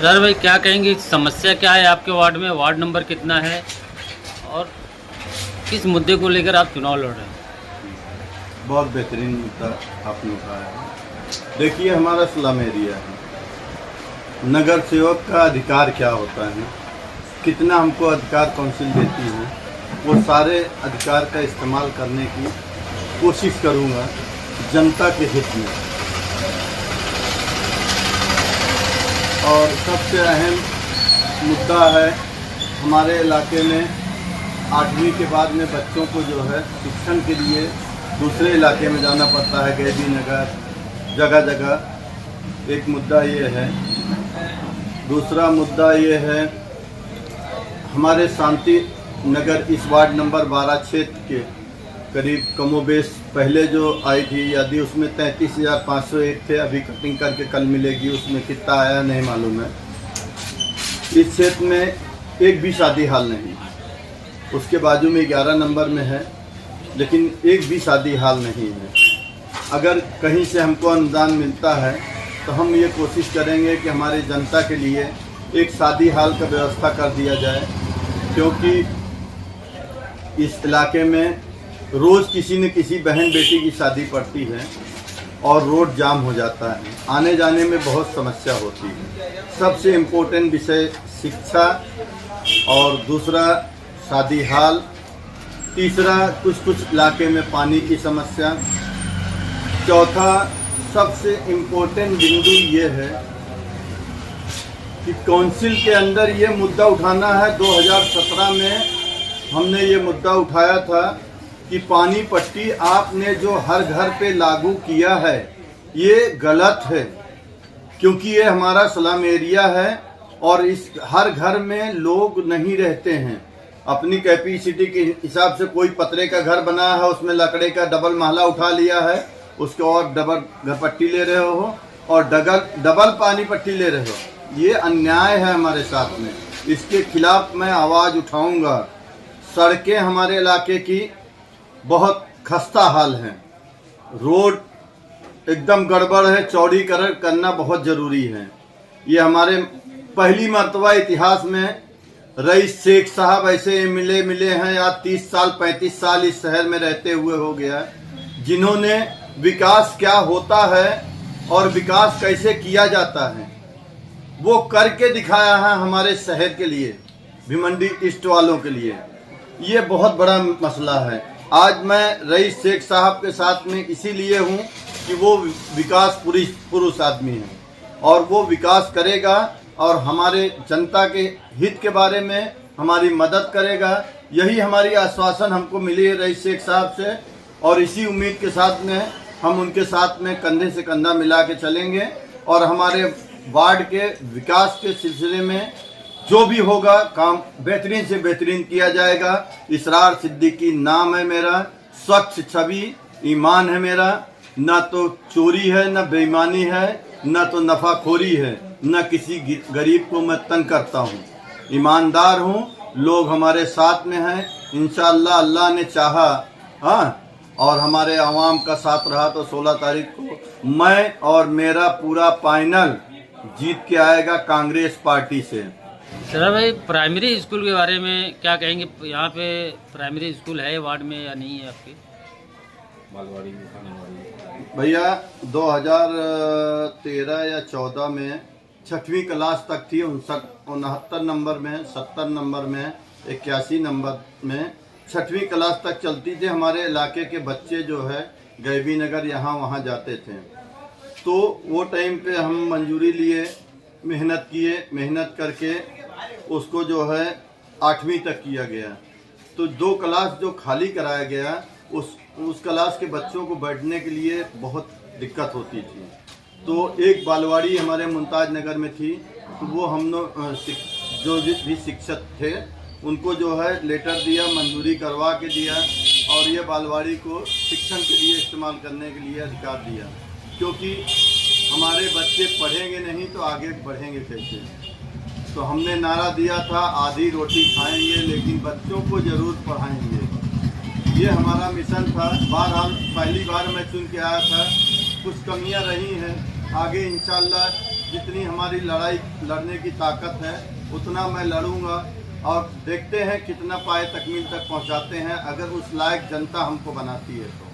Sir भाई क्या कहेंगे, समस्या क्या है आपके वार्ड में, वार्ड नंबर कितना है और किस मुद्दे को लेकर आप चुनाव लड़ रहे हैं? बहुत बेहतरीन मुद्दा आपने उठाया है। देखिए, हमारा स्लम एरिया है। नगर सेवक का अधिकार क्या होता है, कितना हमको अधिकार काउंसिल देती है, वो सारे अधिकार का इस्तेमाल करने की कोशिश करूँगा जनता के हित में। और सबसे अहम मुद्दा है हमारे इलाके में 8वीं के बाद में बच्चों को जो है शिक्षण के लिए दूसरे इलाके में जाना पड़ता है, गैबी नगर जगह जगह। एक मुद्दा ये है। दूसरा मुद्दा ये है, हमारे शांति नगर इस वार्ड नंबर 12 क्षेत्र के करीब कमोबेश पहले जो आई थी यदि उसमें 33,501 थे, अभी कटिंग करके कल मिलेगी, उसमें कितना आया नहीं मालूम है। इस क्षेत्र में एक भी शादी हाल नहीं, उसके बाजू में 11 नंबर में है, लेकिन एक भी शादी हाल नहीं है। अगर कहीं से हमको अनुदान मिलता है तो हम ये कोशिश करेंगे कि हमारी जनता के लिए एक शादी हाल का व्यवस्था कर दिया जाए, क्योंकि इस इलाके में रोज़ किसी न किसी बहन बेटी की शादी पड़ती है और रोड जाम हो जाता है, आने जाने में बहुत समस्या होती है। सबसे इम्पोर्टेंट विषय शिक्षा, और दूसरा शादी हाल, तीसरा कुछ इलाके में पानी की समस्या, चौथा सबसे इम्पोर्टेंट बिंदु ये है कि काउंसिल के अंदर ये मुद्दा उठाना है। 2017 में हमने ये मुद्दा उठाया था कि पानी पट्टी आपने जो हर घर पे लागू किया है ये गलत है, क्योंकि ये हमारा स्लम एरिया है और इस हर घर में लोग नहीं रहते हैं। अपनी कैपेसिटी के हिसाब से कोई पतरे का घर बनाया है, उसमें लकड़े का डबल महला उठा लिया है, उसको और डबल घर पट्टी ले रहे हो और डबल पानी पट्टी ले रहे हो। ये अन्याय है हमारे साथ में, इसके खिलाफ मैं आवाज़ उठाऊंगा। सड़कें हमारे इलाके की बहुत खस्ता हाल हैं, रोड एकदम गड़बड़ है, चौड़ीकरण करना बहुत ज़रूरी है। ये हमारे पहली मर्तबा इतिहास में रईस शेख साहब ऐसे मिले हैं, आज 30 साल 35 साल इस शहर में रहते हुए हो गया है, जिन्होंने विकास क्या होता है और विकास कैसे किया जाता है वो करके दिखाया है हमारे शहर के लिए, भिमंडी ईस्ट वालों के लिए। ये बहुत बड़ा मसला है। आज मैं रईस शेख साहब के साथ में इसीलिए हूँ कि वो विकास पुरुष आदमी है और वो विकास करेगा और हमारे जनता के हित के बारे में हमारी मदद करेगा। यही हमारी आश्वासन हमको मिली है रईस शेख साहब से, और इसी उम्मीद के साथ में हम उनके साथ में कंधे से कंधा मिला के चलेंगे और हमारे वार्ड के विकास के सिलसिले में जो भी होगा काम बेहतरीन से बेहतरीन किया जाएगा। इसरार सिद्दीकी नाम है मेरा, स्वच्छ छवि ईमान है मेरा, ना तो चोरी है, ना बेईमानी है, ना तो नफाखोरी है, न किसी गरीब को मैं तंग करता हूँ, ईमानदार हूँ। लोग हमारे साथ में हैं, इंशाअल्लाह अल्लाह ने चाहा और हमारे आवाम का साथ रहा तो 16 तारीख को मैं और मेरा पूरा पैनल जीत के आएगा कांग्रेस पार्टी से। सर भाई, प्राइमरी स्कूल के बारे में क्या कहेंगे? यहाँ पे प्राइमरी स्कूल है वार्ड में या नहीं है आपके? बालवाड़ी भैया 2013 या 14 में 6वीं क्लास तक थी, 69 नंबर में, 70 नंबर में, 81 नंबर में 6वीं क्लास तक चलती थी। हमारे इलाके के बच्चे जो है गैबी नगर यहाँ वहाँ जाते थे, तो वो टाइम पे हम मंजूरी लिए, मेहनत किए, मेहनत करके उसको जो है 8वीं तक किया गया। तो 2 क्लास जो खाली कराया गया उस क्लास के बच्चों को बैठने के लिए बहुत दिक्कत होती थी। तो एक बालवाड़ी हमारे मुमताज नगर में थी, तो वो हम लोग जो भी शिक्षक थे उनको जो है लेटर दिया, मंजूरी करवा के दिया और ये बालवाड़ी को शिक्षण के लिए इस्तेमाल करने के लिए अधिकार दिया, क्योंकि हमारे बच्चे पढ़ेंगे नहीं तो आगे बढ़ेंगे कैसे। तो हमने नारा दिया था आधी रोटी खाएंगे लेकिन बच्चों को ज़रूर पढ़ाएंगे, ये हमारा मिशन था। पहली बार मैं चुन के आया था, कुछ कमियां रही हैं, आगे इंशाअल्लाह जितनी हमारी लड़ाई लड़ने की ताकत है उतना मैं लड़ूंगा और देखते हैं कितना पाए तकमील तक पहुंचाते हैं, अगर उस लायक जनता हमको बनाती है तो।